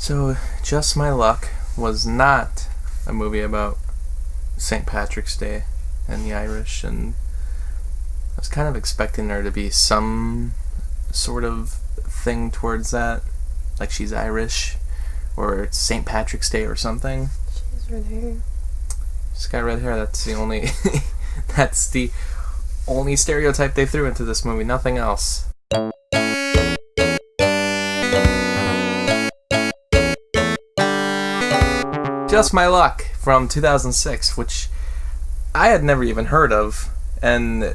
So, Just My Luck was not a movie about St. Patrick's Day and the Irish, and I was kind of expecting there to be some sort of thing towards that, like she's Irish, or it's St. Patrick's Day or something. She has red hair. She's got red hair. That's the only that's the only stereotype they threw into this movie. Nothing else. Just My Luck from 2006, which I had never even heard of, and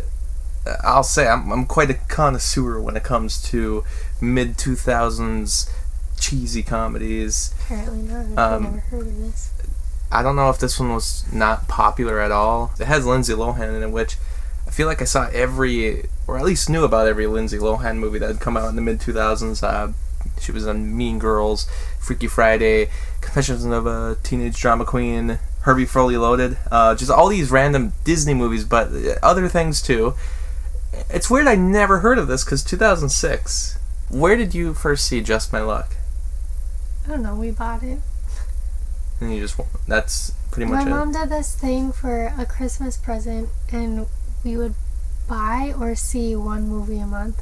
I'll say I'm quite a connoisseur when it comes to mid-2000s cheesy comedies. Apparently not. I've never heard of this. I don't know if this one was not popular at all. It has Lindsay Lohan in it, which I feel like I saw every, or at least knew about every Lindsay Lohan movie that had come out in the mid-2000s. She was on Mean Girls, Freaky Friday, Confessions of a Teenage Drama Queen, Herbie Fully Loaded, just all these random Disney movies, but other things too. It's weird I never heard of this, because 2006. Where did you first see Just My Luck? I don't know, we bought it. And you just, that's pretty much it? My mom did this thing for a Christmas present, and we would buy or see one movie a month.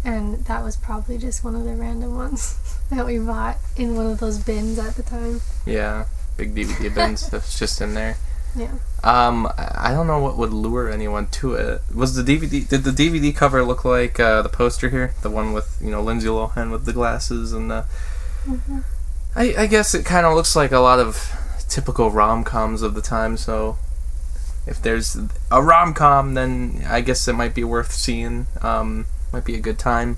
And that was probably just one of the random ones that we bought in one of those bins at the time. Yeah, big DVD bins that's just in there. Yeah. I don't know what would lure anyone to it. Was the DVD? Did the DVD cover look like the poster here? The one with Lindsay Lohan with the glasses and the. Mm-hmm. I guess it kind of looks like a lot of typical rom-coms of the time. So if there's a rom-com, then I guess it might be worth seeing. Might be a good time.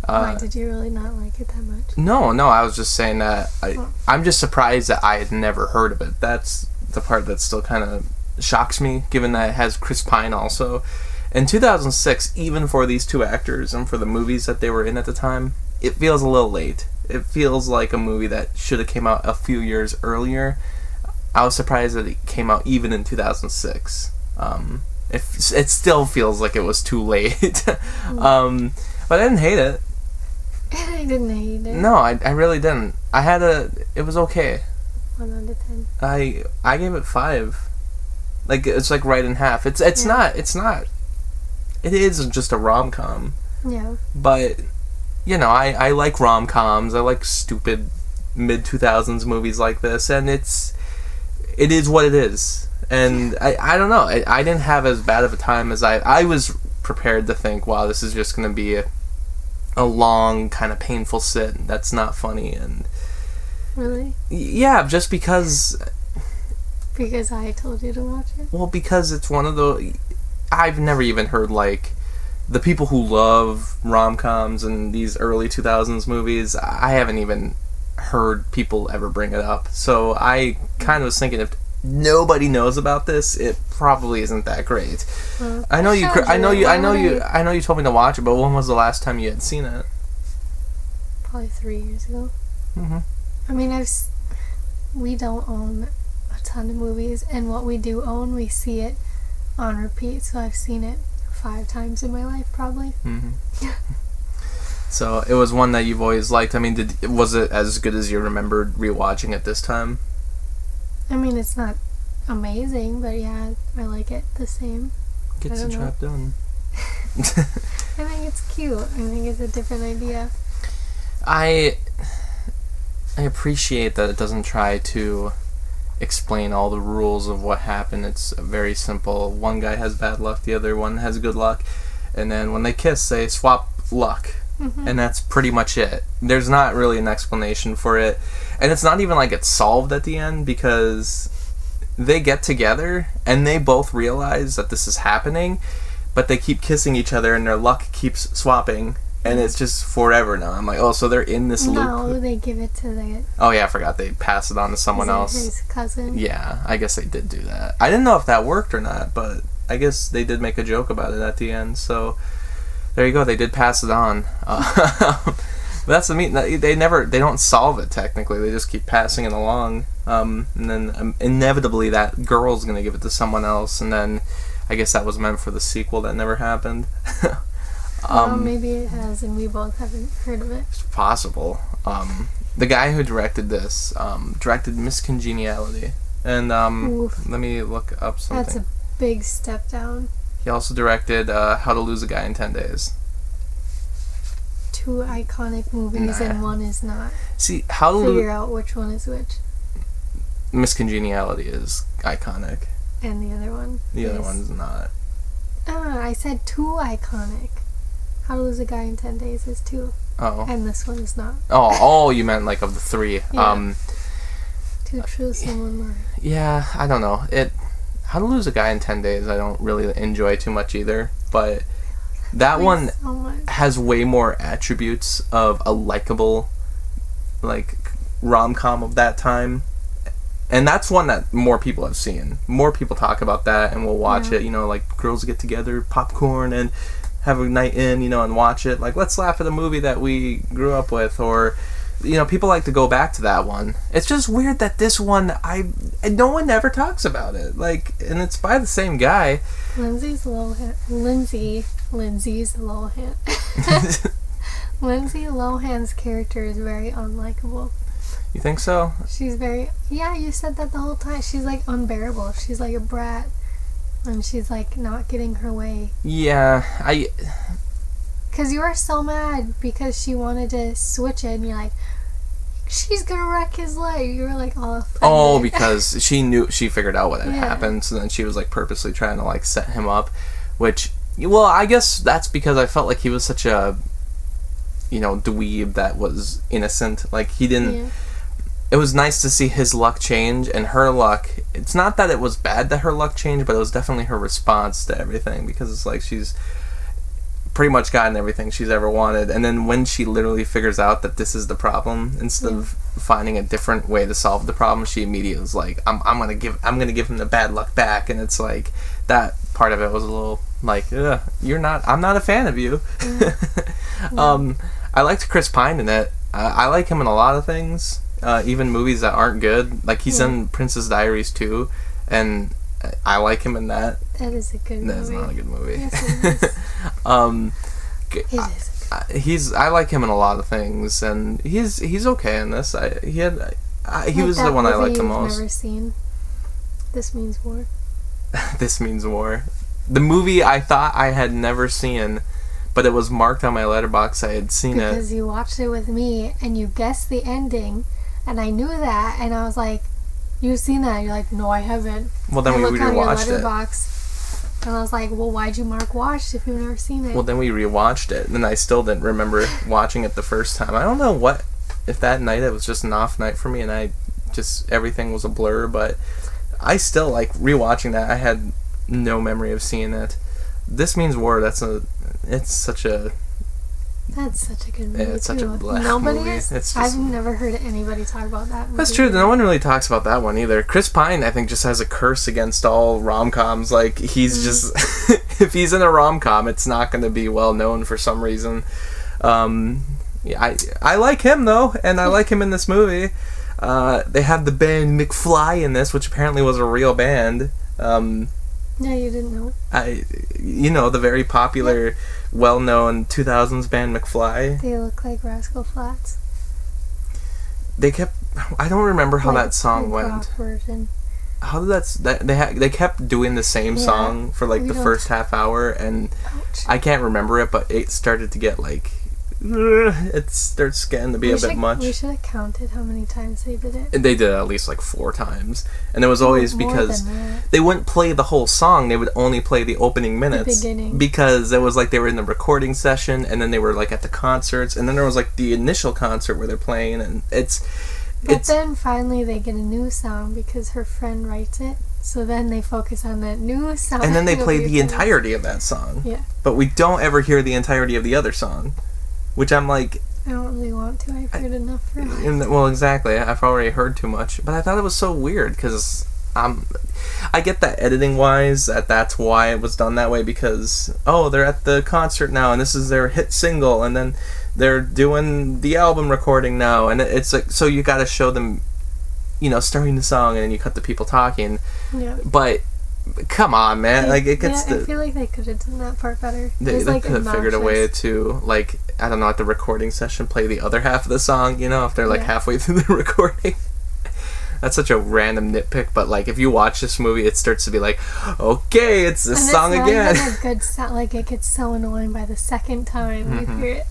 Why, did you really not like it that much? No, I was just saying that I'm just surprised that I had never heard of it. That's the part that still kind of shocks me, given that it has Chris Pine also. In 2006, even for these two actors and for the movies that they were in at the time, it feels a little late. It feels like a movie that should have came out a few years earlier. I was surprised that it came out even in 2006. It still feels like it was too late. But I didn't hate it. I didn't hate it. No, I really didn't. It was okay. 1 out of 10. I gave it 5. Like, it's like right in half. It is just a rom-com. Yeah. But, I like rom-coms. I like stupid mid-2000s movies like this, and it is what it is. And I don't know. I didn't have as bad of a time as I was prepared to think, wow, this is just going to be a long, kind of painful sit. That's not funny. And really? Yeah, just because... Because I told you to watch it? Well, because it's one of the... I've never even heard, the people who love rom-coms and these early 2000s movies, I haven't even heard people ever bring it up. So I kind of was thinking, if nobody knows about this, it probably isn't that great. I know you told me to watch it, but when was the last time you had seen it? Probably 3 years ago. Mm-hmm. I mean, we don't own a ton of movies, and what we do own, we see it on repeat, so I've seen it 5 times in my life, probably. Mm-hmm. So it was one that you've always liked. I mean, was it as good as you remembered rewatching it this time? I mean, it's not amazing, but yeah, I like it the same. Gets the job done. I think it's cute. I think it's a different idea. I appreciate that it doesn't try to explain all the rules of what happened. It's very simple. One guy has bad luck, the other one has good luck, and then when they kiss, they swap luck. Mm-hmm. And that's pretty much it. There's not really an explanation for it. And it's not even like it's solved at the end, because they get together and they both realize that this is happening, but they keep kissing each other and their luck keeps swapping, and it's just forever now. I'm like, oh, so they're in this loop. No, they give it to the... Oh yeah, I forgot. They pass it on to someone else. His cousin. Yeah, I guess they did do that. I didn't know if that worked or not, but I guess they did make a joke about it at the end, so... There you go. They did pass it on. But that's the mean. They don't solve it technically. They just keep passing it along, and then inevitably that girl's gonna give it to someone else, and then I guess that was meant for the sequel that never happened. Well, maybe it has, and we both haven't heard of it. It's possible. the guy who directed this directed Miss Congeniality. And let me look up something. That's a big step down. He also directed How to Lose a Guy in 10 Days. 2 iconic movies and one is not. See, How to Figure out which one is which. Miss Congeniality is iconic. And the other one? The other one's not. I said 2 iconic. How to Lose a Guy in 10 Days is 2. Oh. And this one is not. Oh, you meant like of the 3. Yeah. To choose someone more. Yeah, I don't know. How to Lose a Guy in 10 Days I don't really enjoy too much either, but that one has way more attributes of a likable, like, rom-com of that time. And that's one that more people have seen. More people talk about that and will watch it, like girls get together, popcorn, and have a night in, and watch it. Like, let's laugh at a movie that we grew up with, or, people like to go back to that one. It's just weird that this one, no one ever talks about it. Like, and it's by the same guy. Lindsay Lohan. Lindsay Lohan's character is very unlikable. You think so? She's very... Yeah, you said that the whole time. She's, like, unbearable. She's, like, a brat. And she's, like, not getting her way. Yeah, Because you were so mad because she wanted to switch it, and you're like, she's gonna wreck his life. You were, like, all offended. Oh, because she figured out what had happened, so then she was, like, purposely trying to, like, set him up, which... Well, I guess that's because I felt like he was such a, dweeb that was innocent. Like, he didn't... Yeah. It was nice to see his luck change, and her luck... It's not that it was bad that her luck changed, but it was definitely her response to everything, because it's like she's pretty much gotten everything she's ever wanted, and then when she literally figures out that this is the problem, instead of finding a different way to solve the problem, she immediately was like, I'm gonna give him the bad luck back, and it's like, that part of it was a little like, I'm not a fan of you. I liked Chris Pine in it. I like him in a lot of things. Even movies that aren't good. Like, he's in Princess Diaries too, and I like him in that. That is a good movie. That is not a good movie. Yes, it is. I like him in a lot of things, and he's okay in this. He was the one I liked the most. Never seen. This Means War. This Means War. The movie I thought I had never seen, but it was marked on my letterbox. I had seen it because you watched it with me and you guessed the ending. And I knew that, and I was like, "You've seen that?" And you're like, "No, I haven't." Well, then we rewatched it. And I was like, "Well, why'd you mark watched if you've never seen it?" Well, then we rewatched it, and I still didn't remember watching it the first time. I don't know if that night it was just an off night for me, and everything was a blur. But I still like rewatching that. I had no memory of seeing it. This Means War. It's such a. That's such a good movie. Yeah, it's such a black movie. I've never heard anybody talk about that movie. That's true. No one really talks about that one either. Chris Pine, I think, just has a curse against all rom-coms. Like, he's just... if he's in a rom-com, it's not going to be well known for some reason. I like him, though, and I like him in this movie. They had the band McFly in this, which apparently was a real band. Yeah, you didn't know. The very popular, well-known 2000s band McFly. They look like Rascal Flatts. I don't remember how that song went. Version. How did they kept doing the same song for like the first half hour, and I can't remember it, but it started to get like it starts getting to be a bit much. We should have counted how many times they did it. And they did it at least like 4 times, and it was always because they wouldn't play the whole song. They would only play the opening minutes, the beginning, because it was like they were in the recording session, and then they were like at the concerts, and then there was like the initial concert where they're playing, and But then finally they get a new song because her friend writes it. So then they focus on that new song. And then they play the entirety of that song. Yeah. But we don't ever hear the entirety of the other song. Which I'm like... I don't really want to. I've heard enough for life. Well, exactly. I've already heard too much. But I thought it was so weird because... I get that editing-wise, that's why it was done that way, because, they're at the concert now, and this is their hit single, and then they're doing the album recording now, and it's like, so you gotta show them, starting the song, and then you cut the people talking. Yeah. But, come on, man, like, it gets I feel like they could have done that part better. They could have figured a way to, like, I don't know, at the recording session play the other half of the song, you know, if they're like halfway through the recording. That's such a random nitpick, but like if you watch this movie, it starts to be like, okay, it's this song again. It's not even a good sound. Like it gets so annoying by the second time you hear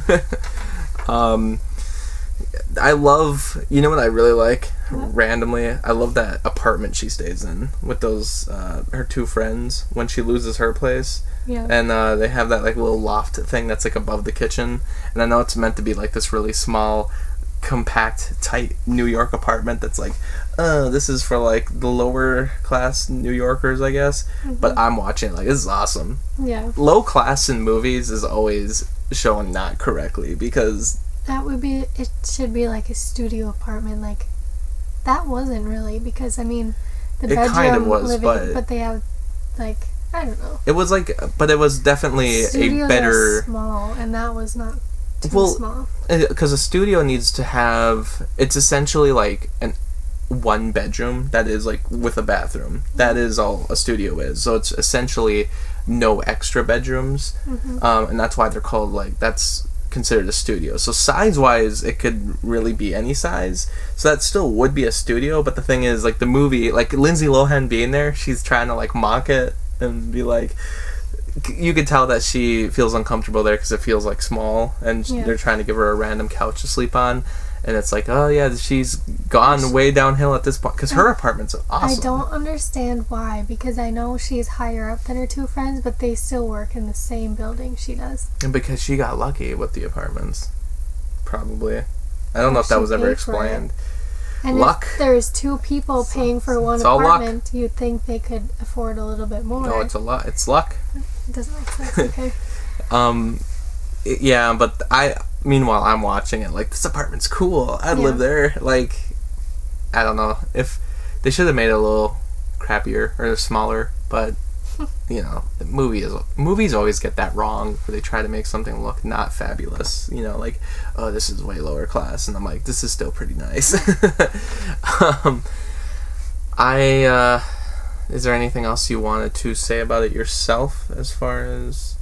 it. I love, you know what I really like? Randomly, I love that apartment she stays in with those her two friends when she loses her place. Yeah. And they have that like little loft thing that's like above the kitchen, and I know it's meant to be like this really small, compact, tight New York apartment that's like, this is for like the lower class New Yorkers, I guess. But I'm watching it like, this is awesome. Yeah. Low class in movies is always shown not correctly, because it should be like a studio apartment. Like that wasn't really, because I mean the bedroom kind of was, living, but they have like, I don't know. It was like, but it was definitely Studios a better. Are small, and that was not too small. Because a studio needs to have. It's essentially like one bedroom that is like with a bathroom. That is all a studio is. So it's essentially no extra bedrooms, and that's why they're called like that's considered a studio. So size wise, it could really be any size. So that still would be a studio. But the thing is, like the movie, like Lindsay Lohan being there, she's trying to like mock it and be like, you could tell that she feels uncomfortable there because it feels like small, and they're trying to give her a random couch to sleep on, and it's like, oh yeah, she's gone way downhill at this point because her apartment's awesome. I don't understand why, because I know she's higher up than her two friends, but they still work in the same building she does. And because she got lucky with the apartments, probably. I don't know if that was ever explained. And luck. If there's two people paying for one apartment, you'd think they could afford a little bit more. No, it's a lot. It's luck. It doesn't make sense. Okay. Yeah, but meanwhile, I'm watching it like, this apartment's cool. I'd live there. Like, I don't know if they should have made it a little crappier or smaller, but you know, the movies always get that wrong, where they try to make something look not fabulous. You know, like, oh, this is way lower class, and I'm like, this is still pretty nice. Is there anything else you wanted to say about it yourself, as far as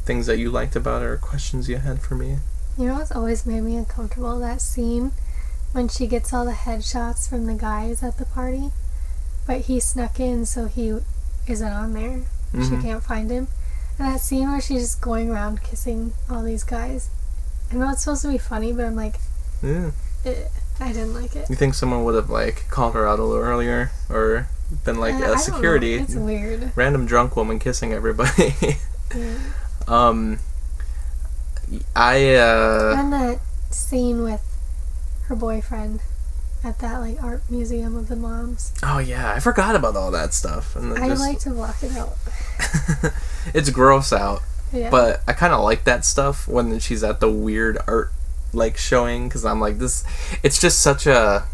things that you liked about it or questions you had for me? You know what's always made me uncomfortable? That scene when she gets all the headshots from the guys at the party, but he snuck in, so he isn't on there. She can't find him. And that scene where she's just going around kissing all these guys. I know it's supposed to be funny, but I'm like, I didn't like it. You think someone would have like called her out a little earlier, or been like, security? It's weird. Random drunk woman kissing everybody. And that scene with her boyfriend at that like art museum of the moms. Oh yeah, I forgot about all that stuff. And I like to block it out. It's gross out. Yeah. But I kind of like that stuff when she's at the weird art like showing, because I'm like, this. It's just such a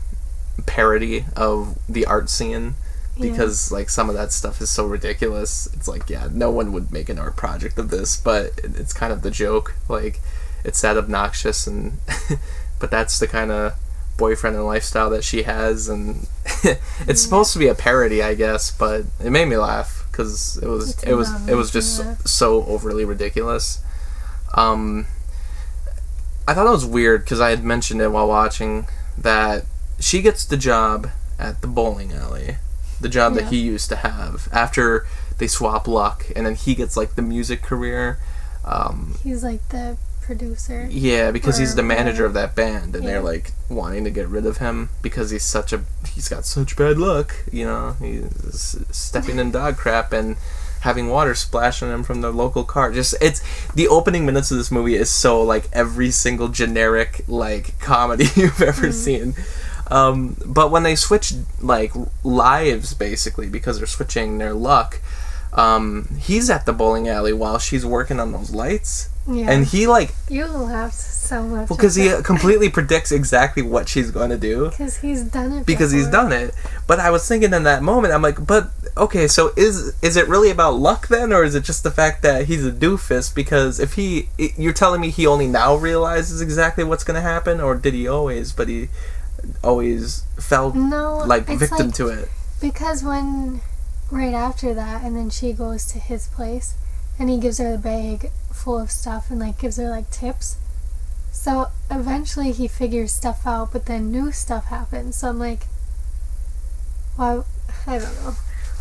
parody of the art scene. Because like some of that stuff is so ridiculous. It's like, yeah, no one would make an art project of this, but it's kind of the joke. Like, it's that obnoxious, and but that's the kind of boyfriend and lifestyle that she has, and it's supposed to be a parody, I guess, but it made me laugh because it was just so overly ridiculous. I thought it was weird because I had mentioned it while watching that she gets the job at the bowling alley. The job that he used to have after they swap luck, and then he gets like the music career. He's like the producer. Yeah, because he's the manager of that band, and they're like wanting to get rid of him because he's got such bad luck. You know, he's stepping in dog crap and having water splash on him from the local car. It's the opening minutes of this movie is so like every single generic like comedy you've ever seen. But when they switch like lives, basically, because they're switching their luck, he's at the bowling alley while she's working on those lights. Yeah. And he like... You laughed so much. Well, because he completely predicts exactly what she's going to do. Because he's done it Because he's done it. But I was thinking in that moment, I'm like, but, okay, so is it really about luck then? Or is it just the fact that he's a doofus? Because if you're telling me he only now realizes exactly what's going to happen? Or did he always? But he always fell victim to it. Because right after that, and then she goes to his place, and he gives her the bag full of stuff and like gives her like tips. So eventually he figures stuff out, but then new stuff happens. So I'm like, well, I don't know.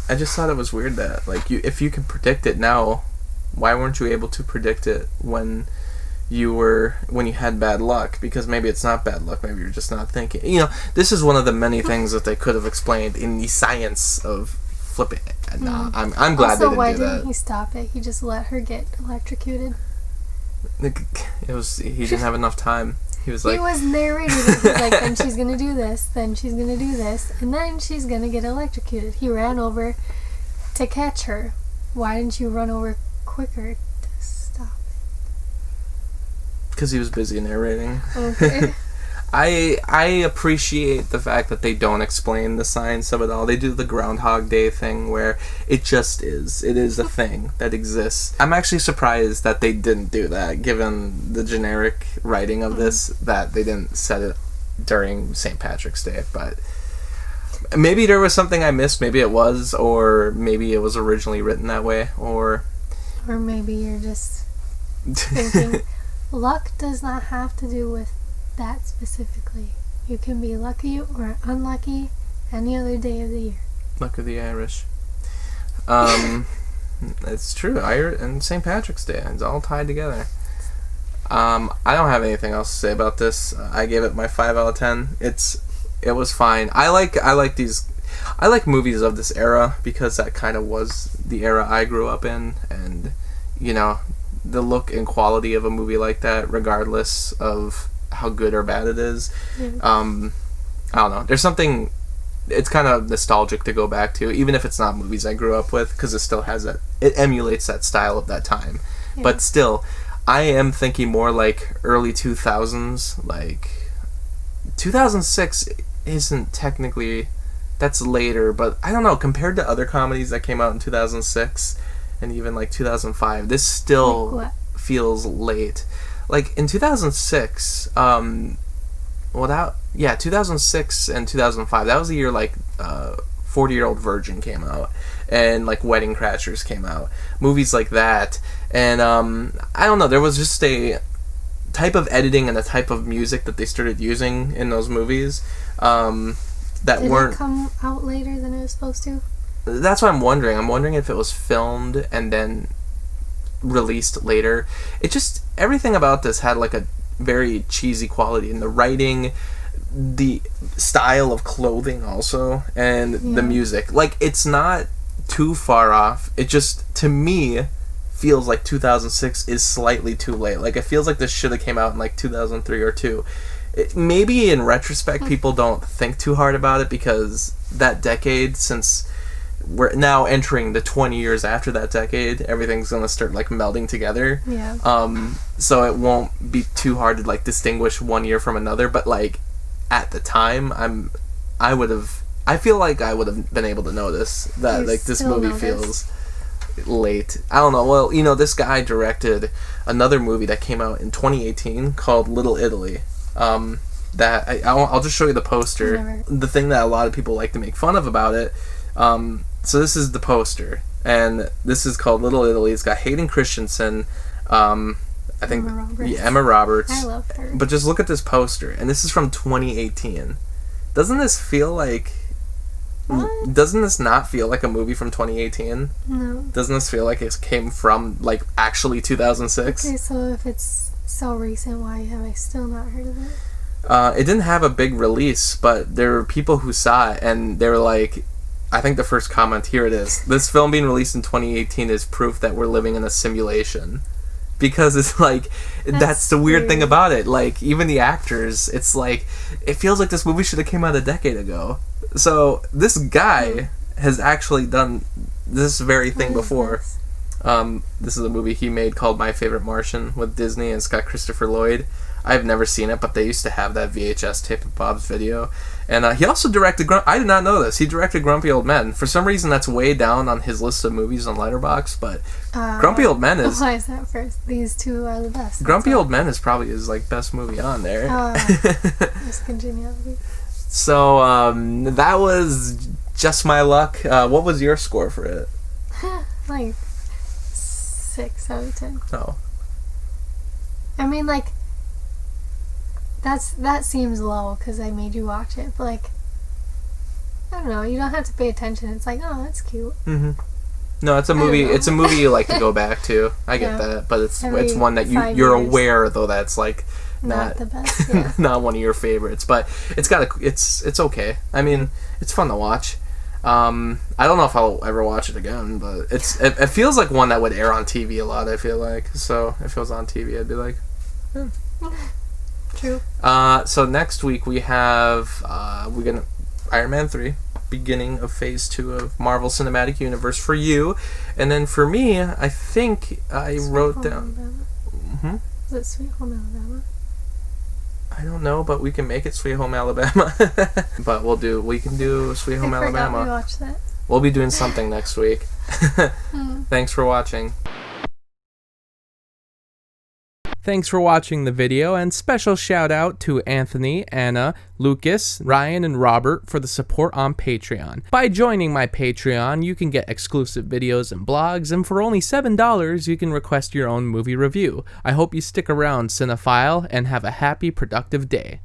I just thought it was weird that like if you can predict it now, why weren't you able to predict it when you had bad luck? Because maybe it's not bad luck, maybe you're just not thinking. You know, this is one of the many things that they could have explained in the science of flipping it. No, I'm glad they didn't do that. Also, why didn't he stop it? He just let her get electrocuted. He didn't have enough time. He was narrating it. He's like, then she's gonna do this, then she's gonna do this, and then she's gonna get electrocuted. He ran over to catch her. Why didn't you run over quicker to stop it? Because he was busy narrating. Okay. I appreciate the fact that they don't explain the science of it all. They do the Groundhog Day thing where it just is. It is a thing that exists. I'm actually surprised that they didn't do that, given the generic writing of this, that they didn't set it during St. Patrick's Day. But maybe there was something I missed. Maybe it was, or maybe it was originally written that way, or maybe you're just thinking luck does not have to do with that specifically. You can be lucky or unlucky any other day of the year. Luck of the Irish. It's true. And St. Patrick's Day. It's all tied together. I don't have anything else to say about this. I gave it my 5 out of 10. It was fine. I like movies of this era because that kind of was the era I grew up in, and you know, the look and quality of a movie like that, regardless of how good or bad it is. I don't know. There's something. It's kind of nostalgic to go back to, even if it's not movies I grew up with, because it still has that. It emulates that style of that time, but still, I am thinking more like early 2000s. Like 2006 isn't technically. That's later, but I don't know. Compared to other comedies that came out in 2006 and even like 2005, this still feels late. Like in 2006, 2006 and 2005, that was the year like 40-Year-Old Virgin came out, and like Wedding Crashers came out, movies like that. And I don't know, there was just a type of editing and a type of music that they started using in those movies that Did weren't. it come out later than it was supposed to? That's what I'm wondering. I'm wondering if it was filmed and then released later. It just, everything about this had like a very cheesy quality in the writing, the style of clothing also, and the music. Like, it's not too far off. It just, to me, feels like 2006 is slightly too late. Like, it feels like this should have came out in like 2003 or 2. Maybe in retrospect people don't think too hard about it, because that decade, since we're now entering the 20 years after that decade, everything's going to start like melding together. So it won't be too hard to like distinguish one year from another, but like at the time I feel like I would have been able to notice that like this movie feels late. I don't know. Well, you know, this guy directed another movie that came out in 2018 called Little Italy. That I'll just show you the poster. The thing that a lot of people like to make fun of about it. So this is the poster, and this is called Little Italy. It's got Hayden Christensen, I think Emma Roberts. I love her. But just look at this poster, and this is from 2018. Doesn't this feel like? What? Doesn't this not feel like a movie from 2018? No. Doesn't this feel like it came from like actually 2006? Okay, so if it's so recent, why have I still not heard of it? It didn't have a big release, but there were people who saw it, and they were like, I think the first comment, here it is. This film being released in 2018 is proof that we're living in a simulation. Because it's like, that's the weird thing about it. Like, even the actors, it's like, it feels like this movie should have came out a decade ago. So, this guy has actually done this very thing before. This is a movie he made called My Favorite Martian with Disney, and it's got Christopher Lloyd. I've never seen it, but they used to have that VHS tape of Bob's Video. And he also directed, I did not know this, he directed Grumpy Old Men. For some reason, that's way down on his list of movies on Letterboxd, but Grumpy Old Men is... Why is that first? These two are the best. Grumpy Old Men is probably his like best movie on there. Just congeniality. So, that was just my luck. What was your score for it? Like 6 6 out of 10. Oh. I mean, like, that seems low because I made you watch it, but, like, I don't know, you don't have to pay attention. It's like, oh, that's cute. Mm-hmm. No, it's a movie. It's a movie you like to go back to. I get that, but it's one that you're aware though that's like not the best. Yeah. not one of your favorites, but it's okay. I mean, it's fun to watch. I don't know if I'll ever watch it again, but it feels like one that would air on TV a lot. I feel like, so if it was on TV, I'd be like, True. So next week we have we're gonna Iron Man 3. Beginning of phase 2 of Marvel Cinematic Universe for you, and then for me, I think I wrote down. Is it Sweet Home Alabama? I don't know, but we can make it Sweet Home Alabama. But we can do Sweet Home Alabama. We watched that. We'll be doing something next week. Thanks for watching. Thanks for watching the video, and special shout out to Anthony, Anna, Lucas, Ryan, and Robert for the support on Patreon. By joining my Patreon, you can get exclusive videos and blogs, and for only $7, you can request your own movie review. I hope you stick around, cinephile, and have a happy, productive day.